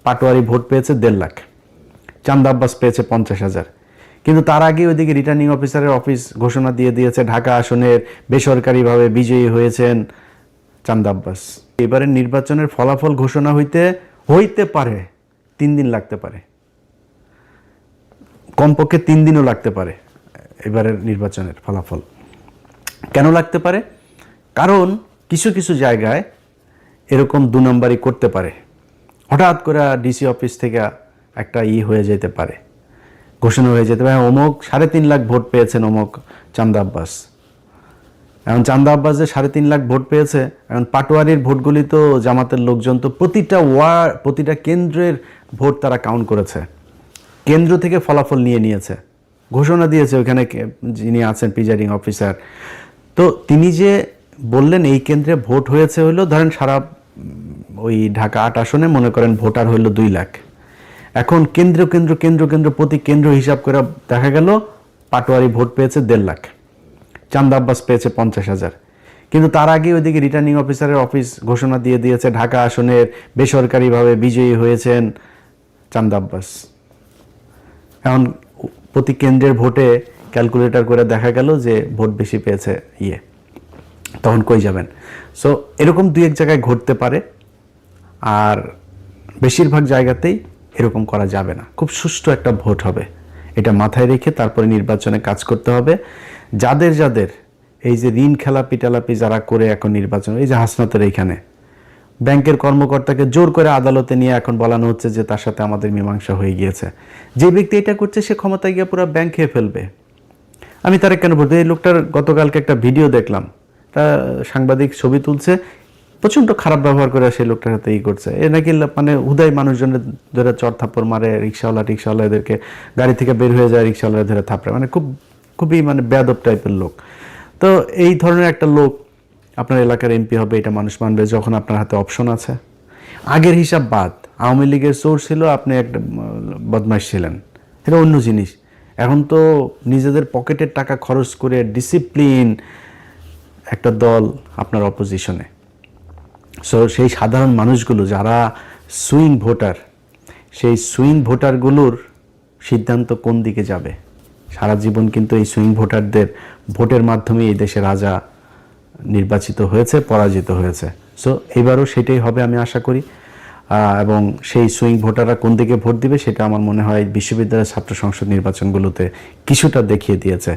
Patwari vote পেয়েছে 1.5 লাখ, চান্দা আব্বাস পেয়েছে 50,000। কিন্তু তার আগে ওইদিকে রিটার্নিং অফিসারের অফিস ঘোষণা দিয়ে দিয়েছে ঢাকা আসনের বেসরকারিভাবে বিজয়ী হয়েছেন চান্দা আব্বাস। এবারের নির্বাচনের ফলাফল ঘোষণা হইতে পারে 3 দিন লাগতে পারে, কমপক্ষে 3 দিনও লাগতে পারে এবারের নির্বাচনের ফলাফল। কেন লাগতে পারে? কারণ কিছু কিছু জায়গায় এরকম 2 নম্বরই করতে পারে। হঠাৎ করে ডিসি অফিস থেকে একটা হয়ে যেতে পারে, ঘোষণা হয়ে যেতে পারে, অমুক 3.5 লাখ ভোট পেয়েছেন অমুক চান্দা আব্বাস। এখন চান্দা আব্বাস যে 3.5 লাখ ভোট পেয়েছে, এখন পাটোয়ারির ভোটগুলি তো জামাতের লোকজন তো প্রতিটা কেন্দ্রের ভোট তারা কাউন্ট করেছে, কেন্দ্র থেকে ফলাফল নিয়েছে, ঘোষণা দিয়েছে ওখানে যিনি আছেন প্রিজাইডিং অফিসার। তো তিনি যে বললেন এই কেন্দ্রে ভোট হয়েছে হলো ধরেন সারা ওই ঢাকা 8 আসনে মনে করেন ভোটার হইল 2 লাখ। এখন কেন্দ্র প্রতি কেন্দ্র হিসাব করে দেখা গেল পাটোয়ারি ভোট পেয়েছে 1.5 লাখ, চান্দা আব্বাস পেয়েছে 50,000। কিন্তু তার আগে ওইদিকে রিটার্নিং অফিসারের অফিস ঘোষণা দিয়ে দিয়েছে ঢাকা আসনের বেসরকারিভাবে বিজয়ী হয়েছেন চান্দা আব্বাস। এখন প্রতি কেন্দ্রের ভোটে ক্যালকুলেটর করে দেখা গেল যে ভোট বেশি পেয়েছে তখন কই যাবেন? সো এরকম 2-1 জায়গায় ঘটতে পারে, আর বেশিরভাগ জায়গাতেই এরকম করা যাবে না। খুব সুষ্ঠু একটা ভোট হবে, এটা মাথায় রেখে তারপরে নির্বাচনে কাজ করতে হবে। যাদের এই যে ঋণ খেলাপি টেলাপি যারা করে এখন নির্বাচন, এই যে হাসনাতের এইখানে ব্যাংকের কর্মকর্তাকে জোর করে আদালতে নিয়ে এখন বলানো হচ্ছে যে তার সাথে আমাদের মীমাংসা হয়ে গিয়েছে। যে ব্যক্তি এটা করছে সে ক্ষমতায় গিয়ে পুরো ব্যাংক খেয়ে ফেলবে। আমি তারা কেন বলতে, এই লোকটার গতকালকে একটা ভিডিও দেখলাম, তা সাংবাদিক ছবি তুলছে, প্রচণ্ড খারাপ ব্যবহার করে সেই লোকটার সাথে করছে। এ নাকি মানে হুদাই মানুষজনের ধরে চর থাপ্পড় মারে, রিক্সাওয়ালা এদেরকে গাড়ি থেকে বের হয়ে যায়, রিক্সাওয়ালা ধরে থাপড়ে, মানে খুবই মানে বেয়াদব টাইপের লোক। তো এই ধরনের একটা লোক আপনার এলাকার এমপি হবে, এটা মানুষ মানবে যখন আপনার হাতে অপশন আছে। আগের হিসাব বাদ, আওয়ামী লীগের চোর ছিল, আপনি একটা বদমাইশ ছিলেন, এটা অন্য জিনিস। এখন তো নিজেদের পকেটের টাকা খরচ করে ডিসিপ্লিন একটা দল আপনার অপোজিশনে। সো সেই সাধারণ মানুষগুলো যারা সুইং ভোটার, সেই সুইং ভোটারগুলোর সিদ্ধান্ত কোন দিকে যাবে। সারা জীবন কিন্তু এই সুইং ভোটারদের ভোটের মাধ্যমে এই দেশের রাজা নির্বাচিত হয়েছে, পরাজিত হয়েছে। সো এবারও সেটাই হবে আমি আশা করি। এবং সেই সুইং ভোটাররা কোন দিকে ভোট দিবে সেটা আমার মনে হয় বিশ্ববিদ্যালয়ের ছাত্র সংসদ নির্বাচনগুলোতে কিছুটা দেখিয়ে দিয়েছে।